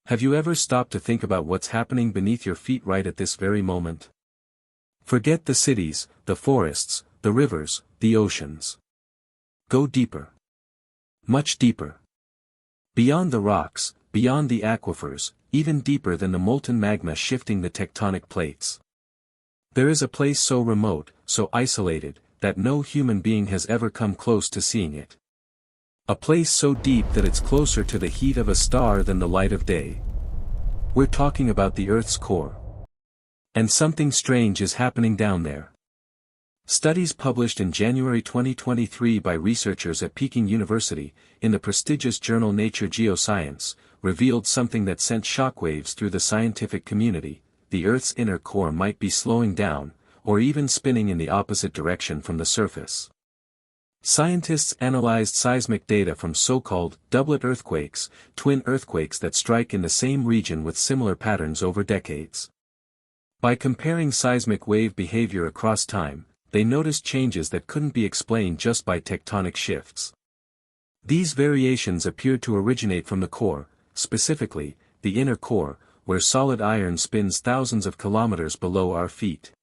Have you ever stopped to think about what's happening beneath your feet right at this very moment? Forget the cities, the forests, the rivers, the oceans. Go deeper. Much deeper. Beyond the rocks, beyond the aquifers, even deeper than the molten magma shifting the tectonic plates. There is a place so remote, so isolated, that no human being has ever come close to seeing it. A place so deep that it's closer to the heat of a star than the light of day. We're talking about the Earth's core. And something strange is happening down there. Studies published in January 2023 by researchers at Peking University, in the prestigious journal Nature Geoscience, revealed something that sent shockwaves through the scientific community. The Earth's inner core might be slowing down, or even spinning in the opposite direction from the surface. Scientists analyzed seismic data from so-called doublet earthquakes, twin earthquakes that strike in the same region with similar patterns over decades. By comparing seismic wave behavior across time, they noticed changes that couldn't be explained just by tectonic shifts. These variations appeared to originate from the core, specifically, the inner core, where solid iron spins thousands of kilometers below our feet.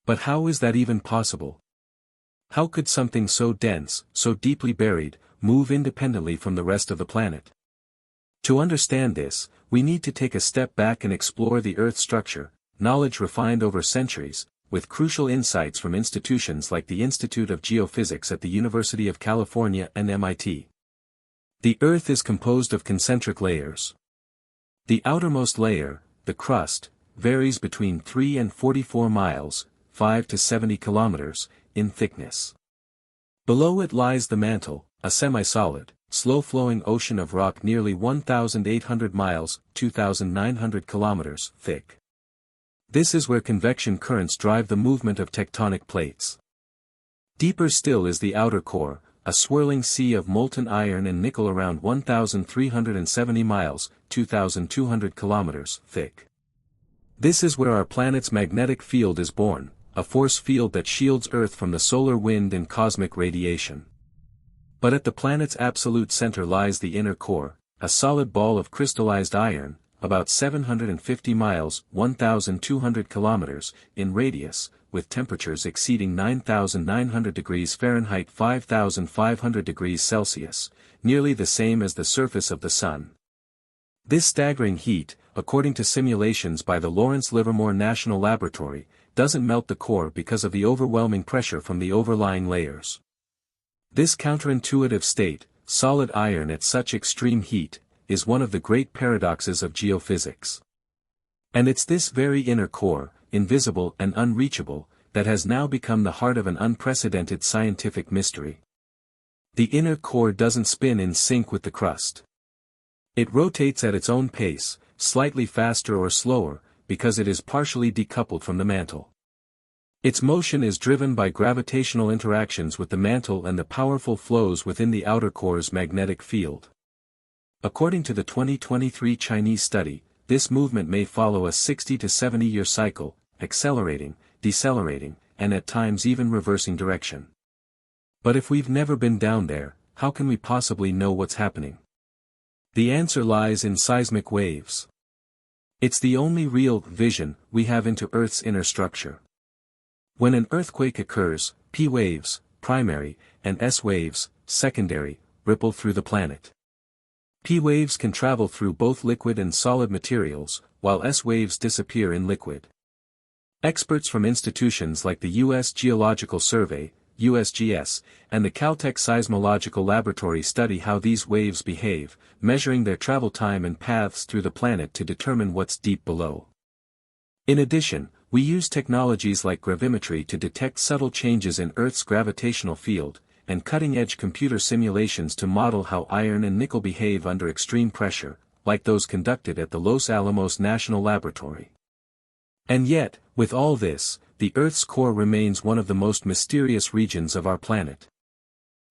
But how is that even possible? How could something so dense, so deeply buried, move independently from the rest of the planet? To understand this, we need to take a step back and explore the Earth's structure, knowledge refined over centuries, with crucial insights from institutions like the Institute of Geophysics at the University of California and MIT. The Earth is composed of concentric layers. The outermost layer, the crust, varies between 3 and 44 miles, 5 to 70 kilometers, in thickness. Below it lies the mantle, a semi-solid, slow-flowing ocean of rock nearly 1,800 miles, 2,900 kilometers, thick. This is where convection currents drive the movement of tectonic plates. Deeper still is the outer core, a swirling sea of molten iron and nickel around 1,370 miles, 2,200 kilometers, thick. This is where our planet's magnetic field is born, a force field that shields Earth from the solar wind and cosmic radiation. But at the planet's absolute center lies the inner core, a solid ball of crystallized iron, about 750 miles, 1,200 kilometers, in radius, with temperatures exceeding 9,900 degrees Fahrenheit 5,500 degrees Celsius, nearly the same as the surface of the Sun. This staggering heat, according to simulations by the Lawrence Livermore National Laboratory, doesn't melt the core because of the overwhelming pressure from the overlying layers. This counterintuitive state, solid iron at such extreme heat, is one of the great paradoxes of geophysics. And it's this very inner core, invisible and unreachable, that has now become the heart of an unprecedented scientific mystery. The inner core doesn't spin in sync with the crust. It rotates at its own pace, slightly faster or slower, because it is partially decoupled from the mantle. Its motion is driven by gravitational interactions with the mantle and the powerful flows within the outer core's magnetic field. According to the 2023 Chinese study, this movement may follow a 60 to 70-year cycle, accelerating, decelerating, and at times even reversing direction. But if we've never been down there, how can we possibly know what's happening? The answer lies in seismic waves. It's the only real vision we have into Earth's inner structure. When an earthquake occurs, P waves, primary, and S waves, secondary, ripple through the planet. P waves can travel through both liquid and solid materials, while S waves disappear in liquid. Experts from institutions like the U.S. Geological Survey, USGS, and the Caltech Seismological Laboratory study how these waves behave, measuring their travel time and paths through the planet to determine what's deep below. In addition, we use technologies like gravimetry to detect subtle changes in Earth's gravitational field, and cutting-edge computer simulations to model how iron and nickel behave under extreme pressure, like those conducted at the Los Alamos National Laboratory. And yet, with all this, the Earth's core remains one of the most mysterious regions of our planet.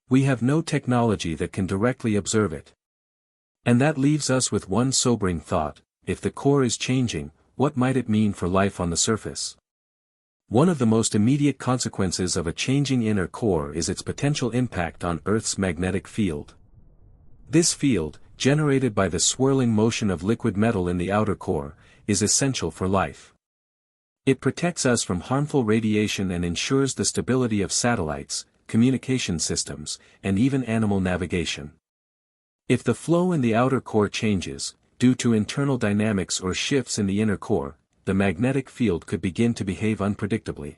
We have no technology that can directly observe it. And that leaves us with one sobering thought: if the core is changing, what might it mean for life on the surface? One of the most immediate consequences of a changing inner core is its potential impact on Earth's magnetic field. This field, generated by the swirling motion of liquid metal in the outer core, is essential for life. It protects us from harmful radiation and ensures the stability of satellites, communication systems, and even animal navigation. If the flow in the outer core changes, due to internal dynamics or shifts in the inner core, the magnetic field could begin to behave unpredictably.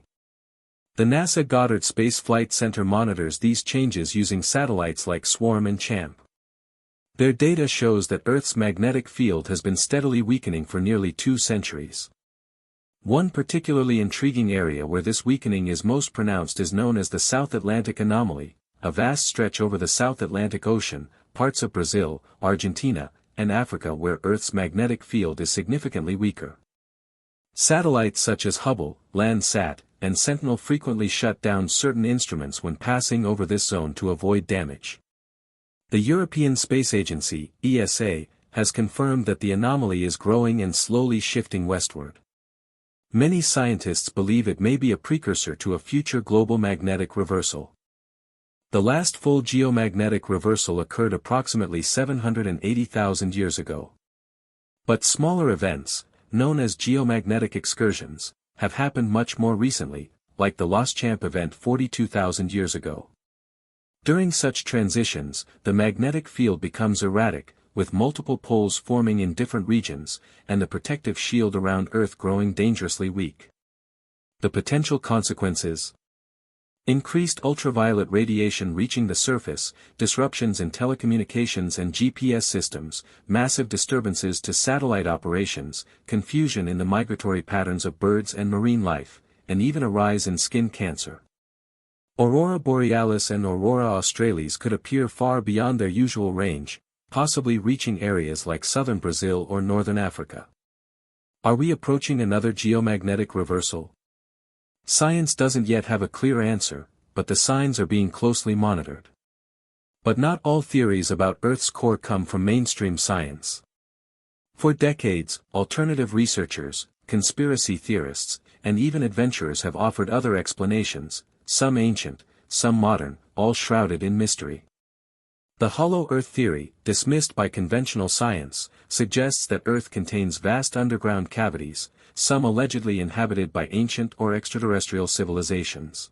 The NASA Goddard Space Flight Center monitors these changes using satellites like SWARM and CHAMP. Their data shows that Earth's magnetic field has been steadily weakening for nearly 2 centuries. One particularly intriguing area where this weakening is most pronounced is known as the South Atlantic Anomaly, a vast stretch over the South Atlantic Ocean, parts of Brazil, Argentina, and Africa where Earth's magnetic field is significantly weaker. Satellites such as Hubble, Landsat, and Sentinel frequently shut down certain instruments when passing over this zone to avoid damage. The European Space Agency, ESA, has confirmed that the anomaly is growing and slowly shifting westward. Many scientists believe it may be a precursor to a future global magnetic reversal. The last full geomagnetic reversal occurred approximately 780,000 years ago. But smaller events, known as geomagnetic excursions, have happened much more recently, like the Loschamp event 42,000 years ago. During such transitions, the magnetic field becomes erratic, with multiple poles forming in different regions, and the protective shield around Earth growing dangerously weak. The potential consequences: increased ultraviolet radiation reaching the surface, disruptions in telecommunications and GPS systems, massive disturbances to satellite operations, confusion in the migratory patterns of birds and marine life, and even a rise in skin cancer. Aurora borealis and aurora australis could appear far beyond their usual range, possibly reaching areas like southern Brazil or northern Africa. Are we approaching another geomagnetic reversal? Science doesn't yet have a clear answer, but the signs are being closely monitored. But not all theories about Earth's core come from mainstream science. For decades, alternative researchers, conspiracy theorists, and even adventurers have offered other explanations, some ancient, some modern, all shrouded in mystery. The hollow Earth theory, dismissed by conventional science, suggests that Earth contains vast underground cavities, some allegedly inhabited by ancient or extraterrestrial civilizations.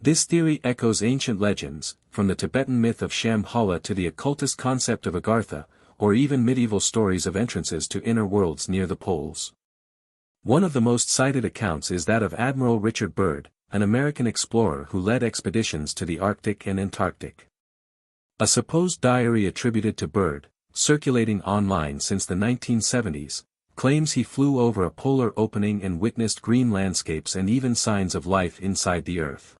This theory echoes ancient legends, from the Tibetan myth of Shambhala to the occultist concept of Agartha, or even medieval stories of entrances to inner worlds near the poles. One of the most cited accounts is that of Admiral Richard Byrd, an American explorer who led expeditions to the Arctic and Antarctic. A supposed diary attributed to Byrd, circulating online since the 1970s, claims he flew over a polar opening and witnessed green landscapes and even signs of life inside the Earth.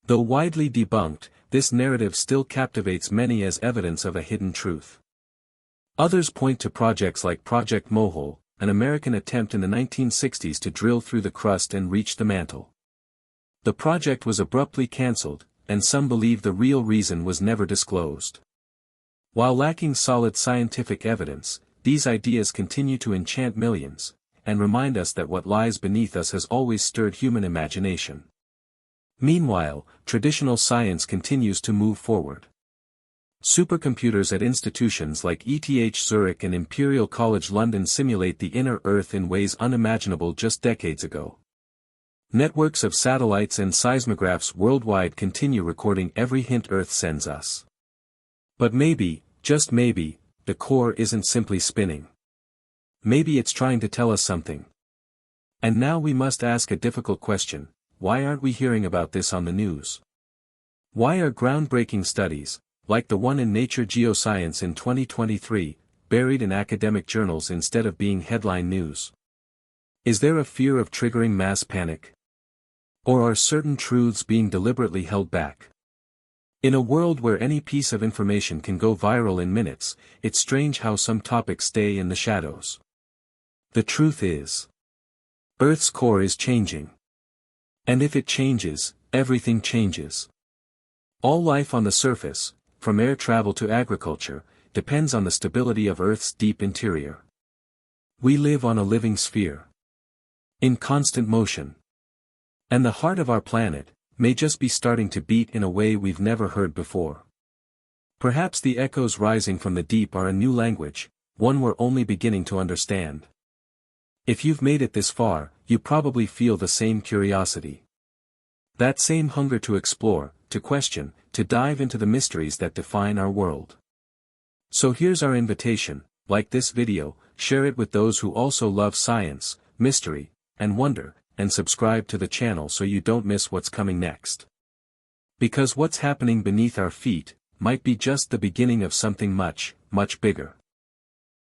Though widely debunked, this narrative still captivates many as evidence of a hidden truth. Others point to projects like Project Mohole, an American attempt in the 1960s to drill through the crust and reach the mantle. The project was abruptly cancelled, and some believe the real reason was never disclosed. While lacking solid scientific evidence, these ideas continue to enchant millions, and remind us that what lies beneath us has always stirred human imagination. Meanwhile, traditional science continues to move forward. Supercomputers at institutions like ETH Zurich and Imperial College London simulate the inner Earth in ways unimaginable just decades ago. Networks of satellites and seismographs worldwide continue recording every hint Earth sends us. But maybe, just maybe, the core isn't simply spinning. Maybe it's trying to tell us something. And now we must ask a difficult question: why aren't we hearing about this on the news? Why are groundbreaking studies, like the one in Nature Geoscience in 2023, buried in academic journals instead of being headline news? Is there a fear of triggering mass panic? Or are certain truths being deliberately held back? In a world where any piece of information can go viral in minutes, it's strange how some topics stay in the shadows. The truth is, Earth's core is changing. And if it changes, everything changes. All life on the surface, from air travel to agriculture, depends on the stability of Earth's deep interior. We live on a living sphere, in constant motion. And the heart of our planet may just be starting to beat in a way we've never heard before. Perhaps the echoes rising from the deep are a new language, one we're only beginning to understand. If you've made it this far, you probably feel the same curiosity. That same hunger to explore, to question, to dive into the mysteries that define our world. So here's our invitation: like this video, share it with those who also love science, mystery, and wonder, and subscribe to the channel so you don't miss what's coming next. Because what's happening beneath our feet might be just the beginning of something much, much bigger.